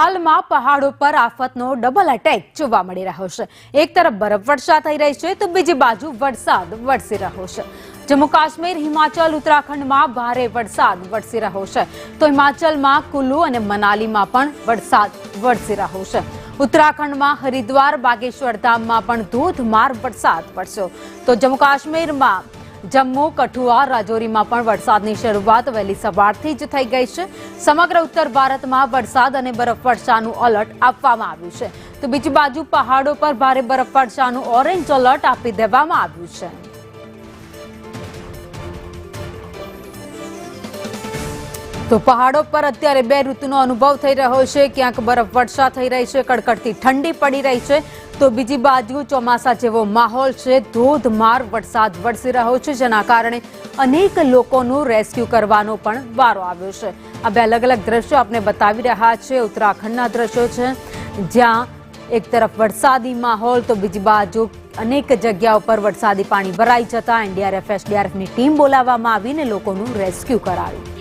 હાલમાં પહાડો પર આફતનો ડબલ એટેક જોવા મળી રહ્યો છે। એક તરફ બરફવર્ષા થઈ રહી છે તો બીજી બાજુ વરસાદ વરસી રહ્યો છે। જમ્મુ કાશ્મીર, હિમાચલ, ઉત્તરાખંડમાં ભારે વરસાદ વરસી રહ્યો છે તો હિમાચલમાં કુલ્લુ અને મનાલીમાં પણ વરસાદ વરસી રહ્યો છે। ઉત્તરાખંડમાં હરિદ્વાર, બાગેશ્વર ધામમાં પણ ધોધમાર વરસાદ વરસ્યો તો જમ્મુ કાશ્મીરમાં જમ્મુ, કઠુઆ, રાજૌરીમાં પણ વરસાદની શરૂઆત વહેલી સવારથી જ થઈ ગઈ છે। સમગ્ર ઉત્તર ભારતમાં વરસાદ અને બરફવર્ષાનું એલર્ટ આપવામાં આવ્યું છે તો બીજી બાજુ પહાડો પર ભારે બરફવર્ષાનું ઓરેન્જ એલર્ટ આપી દેવામાં આવ્યું છે। તો પહાડો પર અત્યારે બે ઋતુનો અનુભવ થઈ રહ્યો છે। ક્યાંક બરફવર્ષા થઈ રહી છે, કડકડતી ઠંડી પડી રહી છે તો બીજી બાજુ ચોમાસા જેવો માહોલ છે। ધોધમાર વરસાદ વરસી રહ્યો છે જેના કારણે અનેક લોકોનું રેસ્ક્યુ કરવાનો પણ વારો આવ્યો છે। આ બે અલગ અલગ દ્રશ્યો આપણે બતાવી રહ્યા છે। ઉત્તરાખંડના દ્રશ્યો છે જ્યાં એક તરફ વરસાદી માહોલ તો બીજી બાજુ અનેક જગ્યાઓ પર વરસાદી પાણી ભરાઈ જતા એનડીઆરએફ, એસડીઆરએફની ટીમ બોલાવવામાં આવીને લોકોનું રેસ્ક્યુ કરાયું।